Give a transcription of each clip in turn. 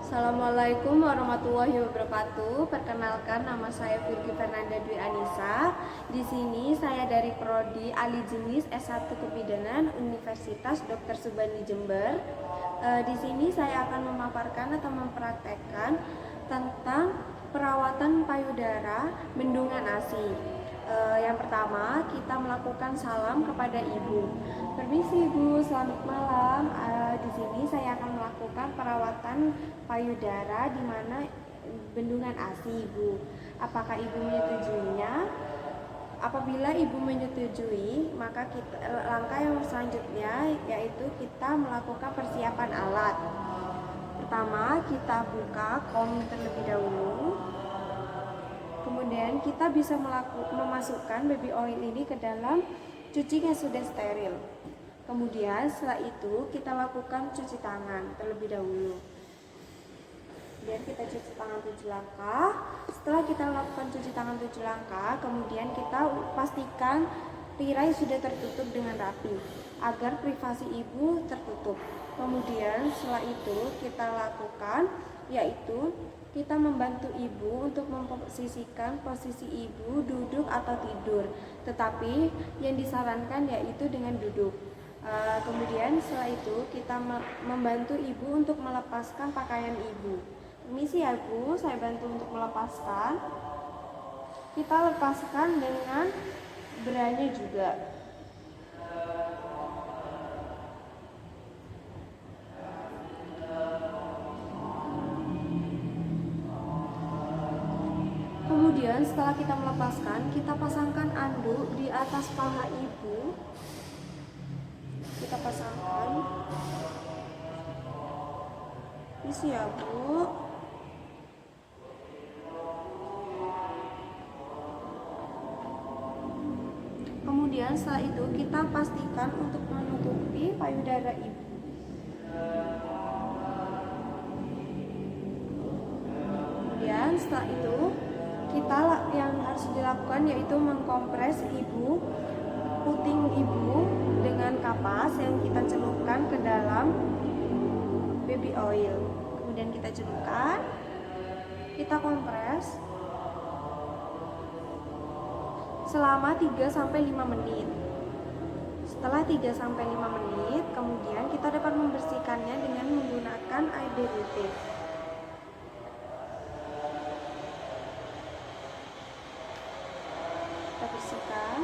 Assalamualaikum warahmatullahi wabarakatuh. Perkenalkan, nama saya Virgi Fernanda Dwi Anissa. Di sini saya dari Prodi Ahli Jenis S1 Kebidanan Universitas Dr. Subandi Jember. Di sini saya akan memaparkan atau mempraktekkan tentang perawatan payudara bendungan ASI. Yang pertama, kita melakukan salam kepada ibu. Permisi ibu, selamat malam. Di sini saya akan melakukan perawatan payudara di mana bendungan ASI ibu. Apakah ibu menyetujuinya? Apabila ibu menyetujui, maka langkah yang selanjutnya yaitu kita melakukan persiapan alat. Pertama, kita buka kom terlebih dahulu. Kemudian kita bisa memasukkan baby oil ini ke dalam cuci yang sudah steril. Kemudian setelah itu kita lakukan cuci tangan terlebih dahulu. Kemudian kita cuci tangan 7 langkah. Setelah kita lakukan cuci tangan 7 langkah, kemudian kita pastikan tirai sudah tertutup dengan rapi agar privasi ibu tertutup. Kemudian setelah itu kita lakukan yaitu kita membantu ibu untuk memposisikan posisi ibu duduk atau tidur, tetapi yang disarankan yaitu dengan duduk. Kemudian setelah itu kita membantu ibu untuk melepaskan pakaian ibu. Permisi ya Bu, saya bantu untuk melepaskan. Kita lepaskan dengan beranya juga. Kemudian setelah kita melepaskan, kita pasangkan anduk di atas paha ibu. Kita pasangkan. Isi ya Bu. Kemudian setelah itu kita pastikan untuk menutupi payudara ibu. Kemudian setelah itu kita yang harus dilakukan yaitu mengkompres ibu, puting ibu dengan kapas yang kita celupkan ke dalam baby oil. Kemudian kita celupkan, kita kompres selama 3-5 menit. Setelah 3-5 menit, kemudian kita dapat membersihkannya dengan menggunakan air diuretik. Kita bersihkan.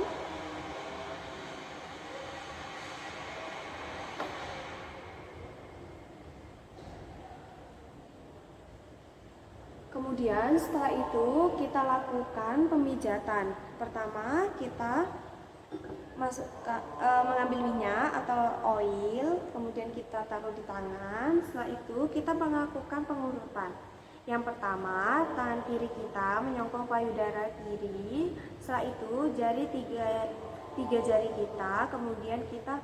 Kemudian setelah itu kita lakukan pemijatan. Pertama kita mengambil minyak atau oil, kemudian kita taruh di tangan. Setelah itu kita melakukan pengurutan. Yang pertama, tangan kiri kita menyongkong payudara kiri. Setelah itu tiga jari kita, kemudian kita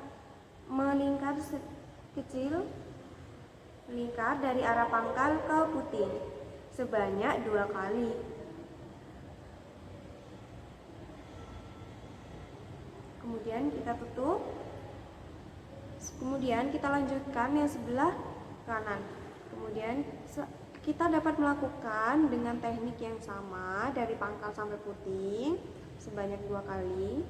melingkar kecil, melingkar dari arah pangkal ke puting sebanyak 2 kali. Kemudian kita tutup. Kemudian kita lanjutkan yang sebelah kanan. Kemudian kita dapat melakukan dengan teknik yang sama dari pangkal sampai puting sebanyak 2 kali.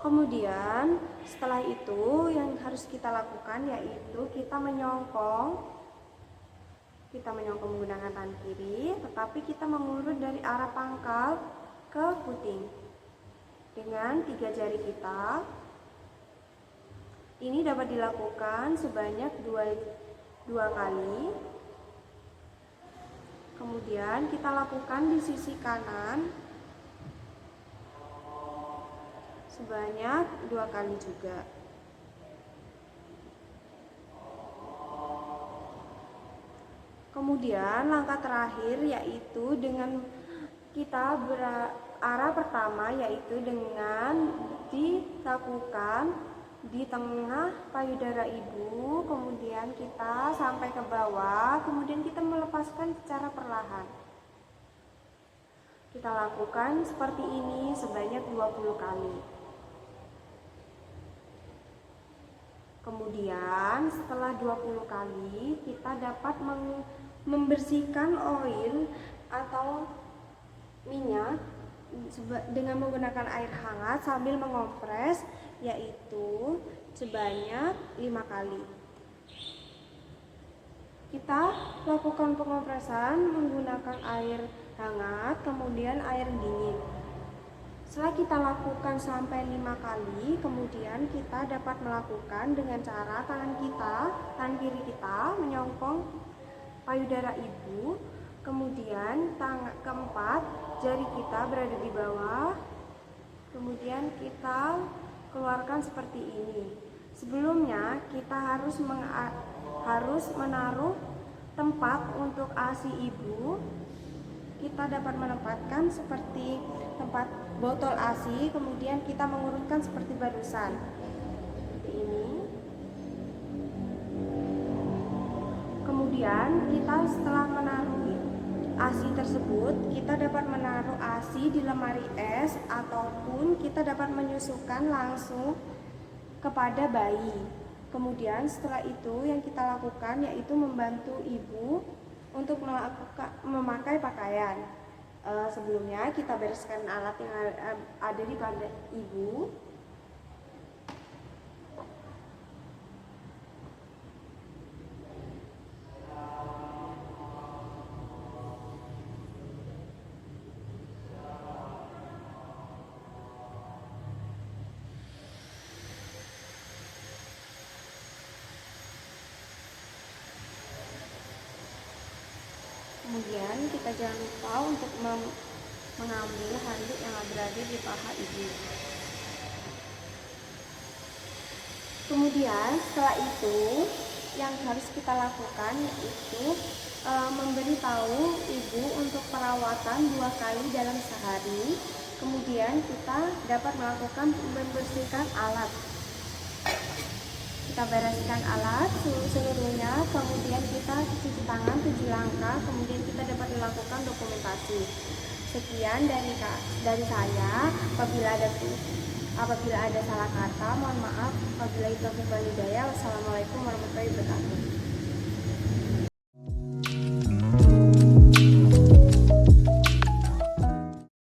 Kemudian setelah itu yang harus kita lakukan yaitu kita menyongkong menggunakan tangan kiri, tetapi kita mengurut dari arah pangkal ke puting dengan 3 jari kita. Ini dapat dilakukan sebanyak 2 kali. Kemudian kita lakukan di sisi kanan sebanyak 2 kali juga. Kemudian langkah terakhir yaitu dengan kita arah pertama yaitu dengan dilakukan di tengah payudara ibu, kemudian kita sampai ke bawah, kemudian kita melepaskan secara perlahan. Kita lakukan seperti ini sebanyak 20 kali. Kemudian setelah 20 kali kita dapat membersihkan oil atau minyak dengan menggunakan air hangat sambil mengompres, yaitu sebanyak 5 kali. Kita lakukan pengompresan menggunakan air hangat kemudian air dingin. Setelah kita lakukan sampai 5 kali, kemudian kita dapat melakukan dengan cara tangan kiri kita menyongkong payudara ibu, kemudian tangan keempat jari kita berada di bawah, kemudian kita keluarkan seperti ini. Sebelumnya kita harus menaruh tempat untuk ASI ibu. Kita dapat menempatkan seperti tempat botol ASI, kemudian kita mengurutkan seperti barusan, seperti ini. Kemudian kita setelah menaruh ASI tersebut, kita dapat menaruh ASI di lemari es ataupun kita dapat menyusukan langsung kepada bayi. Kemudian setelah itu yang kita lakukan yaitu membantu ibu untuk memakai pakaian. Sebelumnya kita bereskan alat yang ada di pada ibu. Kemudian kita jangan lupa untuk mengambil handuk yang berada di paha ibu. Kemudian setelah itu yang harus kita lakukan yaitu memberitahu ibu untuk perawatan 2 kali dalam sehari. Kemudian kita dapat melakukan membersihkan alat. Kita bereskan alat seluruhnya, kemudian kita cuci tangan 7 langkah, kemudian kita dapat melakukan dokumentasi. Sekian dari saya. Apabila ada salah kata, mohon maaf. Apabila itu walhidayah. Wassalamualaikum warahmatullahi wabarakatuh.